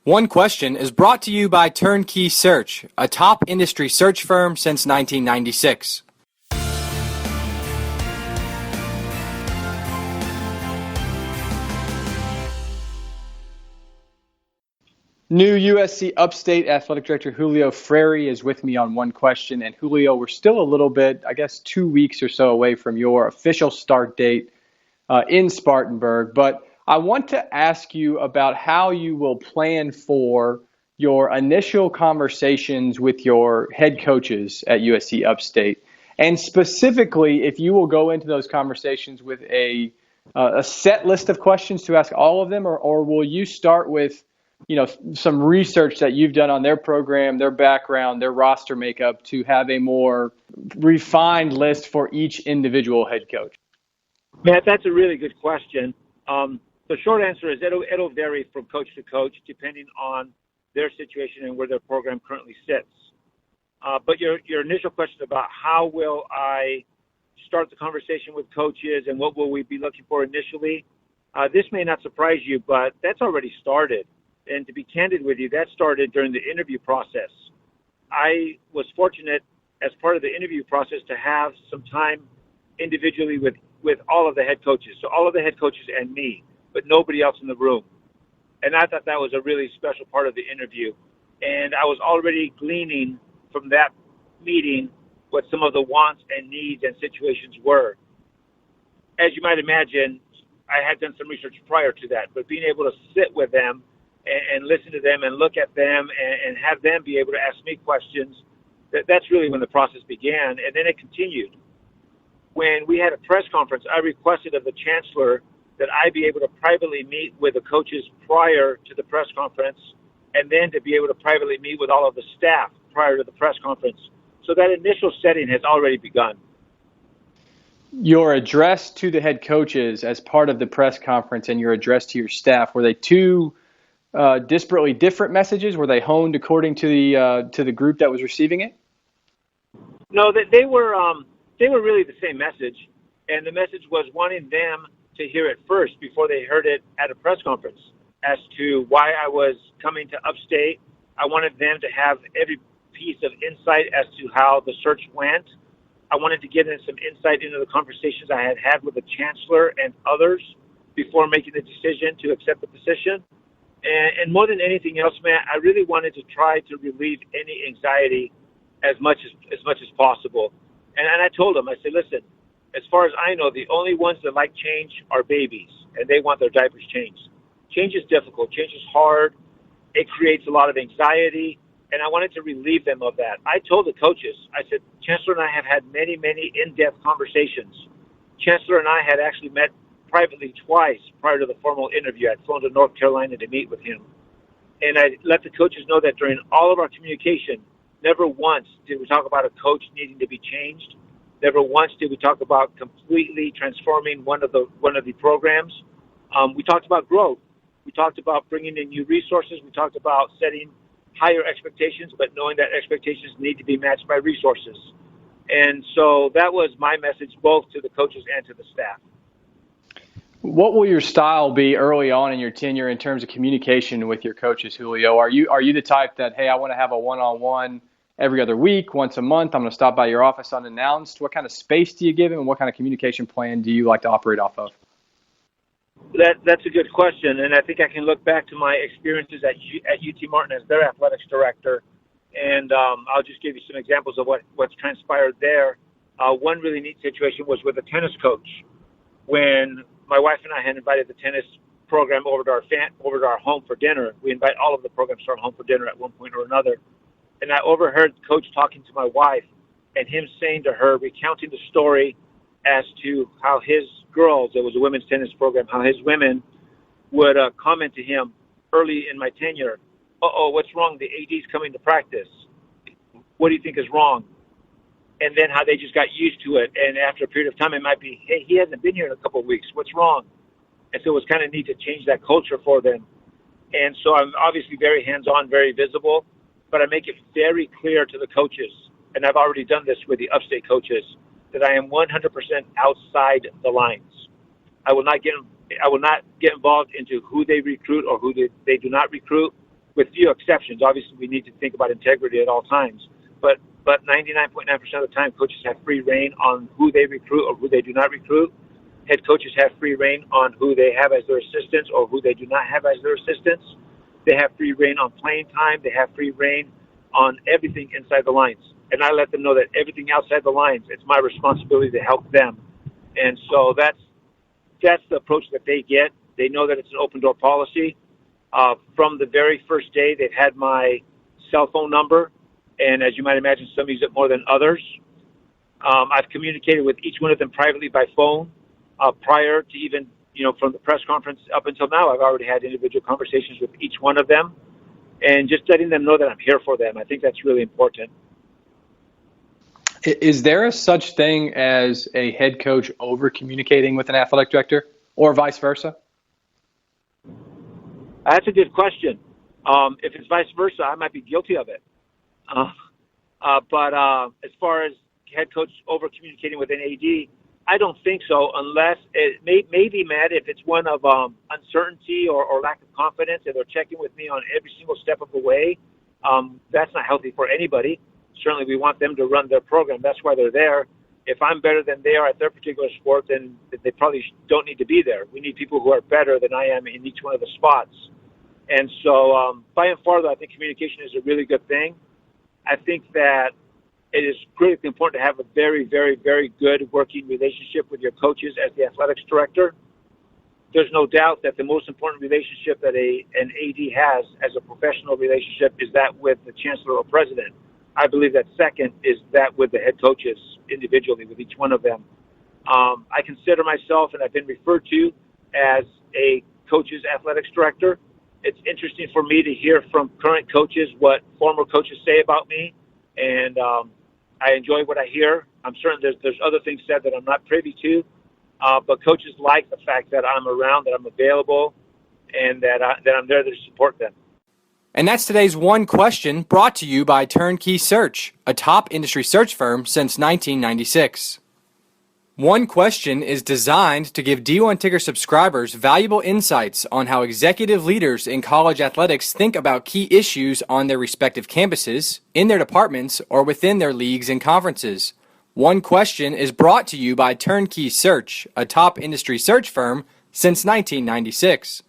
One Question is brought to you by Turnkey Search, a top industry search firm since 1996. New USC Upstate Athletic Director Julio Freire is with me on One Question. And Julio, we're still a little bit, 2 weeks or so away from your official start date in Spartanburg. But I want to ask you about how you will plan for your initial conversations with your head coaches at USC Upstate. And specifically, if you will go into those conversations with a set list of questions to ask all of them, or will you start with some research that you've done on their program, their background, their roster makeup to have a more refined list for each individual head coach? Matt, that's a really good question. The short answer is it'll vary from coach to coach depending on their situation and where their program currently sits. But your initial question about how will I start the conversation with coaches and what will we be looking for initially, this may not surprise you, but that's already started. And to be candid with you, that started during the interview process. I was fortunate as part of the interview process to have some time individually with all of the head coaches. So all of the head coaches and me, but nobody else in the room. And I thought that was a really special part of the interview. And I was already gleaning from that meeting what some of the wants and needs and situations were. As you might imagine, I had done some research prior to that, but being able to sit with them and listen to them and look at them and have them be able to ask me questions, that's really when the process began. And then it continued. When we had a press conference, I requested of the Chancellor that I be able to privately meet with the coaches prior to the press conference, and then to be able to privately meet with all of the staff prior to the press conference. So that initial setting has already begun. Your address to the head coaches as part of the press conference and your address to your staff, were they two disparately different messages? Were they honed according to the group that was receiving it? No, they were really the same message, and the message was wanting them to hear it first before they heard it at a press conference as to why I was coming to Upstate. I wanted them to have every piece of insight as to how the search went. I wanted to get in some insight into the conversations I had had with the Chancellor and others before making the decision to accept the position. And more than anything else, Matt, I really wanted to try to relieve any anxiety as much as possible. And I told them, I said, listen, as far as I know, the only ones that like change are babies, and they want their diapers changed. Change is difficult. Change is hard. It creates a lot of anxiety, and I wanted to relieve them of that. I told the coaches, I said, Chancellor and I have had many, many in-depth conversations. Chancellor and I had actually met privately twice prior to the formal interview. I'd flown to North Carolina to meet with him. And I let the coaches know that during all of our communication, never once did we talk about a coach needing to be changed. Never once did we talk about completely transforming one of the programs. We talked about growth. We talked about bringing in new resources. We talked about setting higher expectations, but knowing that expectations need to be matched by resources. And so that was my message both to the coaches and to the staff. What will your style be early on in your tenure in terms of communication with your coaches, Julio? Are you the type that, hey, I want to have a one-on-one every other week, once a month, I'm going to stop by your office unannounced? What kind of space do you give him, and what kind of communication plan do you like to operate off of? That's a good question, and I think I can look back to my experiences at UT Martin as their athletics director, and I'll just give you some examples of what's transpired there. One really neat situation was with a tennis coach. When my wife and I had invited the tennis program over to our home for dinner. We invite all of the programs to our home for dinner at one point or another. And I overheard the coach talking to my wife and him saying to her, recounting the story as to how his girls, it was a women's tennis program, how his women would comment to him early in my tenure, what's wrong? The AD's coming to practice. What do you think is wrong? And then how they just got used to it. And after a period of time, it might be, hey, he hasn't been here in a couple of weeks. What's wrong? And so it was kind of neat to change that culture for them. And so I'm obviously very hands-on, very visible, but I make it very clear to the coaches, and I've already done this with the Upstate coaches, that I am 100% outside the lines. I will not get involved into who they recruit or who they do not recruit. with few exceptions. Obviously, we need to think about integrity at all times. But 99.9% of the time, coaches have free reign on who they recruit or who they do not recruit. Head coaches have free reign on who they have as their assistants or who they do not have as their assistants. They have free reign on playing time. They have free reign on everything inside the lines. And I let them know that everything outside the lines, it's my responsibility to help them. And so that's the approach that they get. They know that it's an open door policy. From the very first day, they've had my cell phone number. And as you might imagine, some use it more than others. I've communicated with each one of them privately by phone. Prior to even, from the press conference up until now, I've already had individual conversations with each one of them and just letting them know that I'm here for them. I think that's really important. Is there a such thing as a head coach over communicating with an athletic director or vice versa? That's a good question. If it's vice versa, I might be guilty of it. But as far as head coach over communicating with an AD, I don't think so, unless it may be, Matt, if it's one of uncertainty or lack of confidence and they're checking with me on every single step of the way. That's not healthy for anybody. Certainly we want them to run their program. That's why they're there. If I'm better than they are at their particular sport, then they probably don't need to be there. We need people who are better than I am in each one of the spots. And so by and far, though, I think communication is a really good thing. I think that it is critically important to have a very, very, very good working relationship with your coaches as the athletics director. There's no doubt that the most important relationship that an AD has as a professional relationship is that with the chancellor or president. I believe that second is that with the head coaches individually, with each one of them. I consider myself, and I've been referred to as a coach's athletics director. It's interesting for me to hear from current coaches what former coaches say about me, and I enjoy what I hear. I'm certain there's other things said that I'm not privy to, but coaches like the fact that I'm around, that I'm available, and that I'm there to support them. And that's today's One Question, brought to you by Turnkey Search, a top industry search firm since 1996. One Question is designed to give D1 Ticker subscribers valuable insights on how executive leaders in college athletics think about key issues on their respective campuses, in their departments, or within their leagues and conferences. One Question is brought to you by Turnkey Search, a top industry search firm since 1996.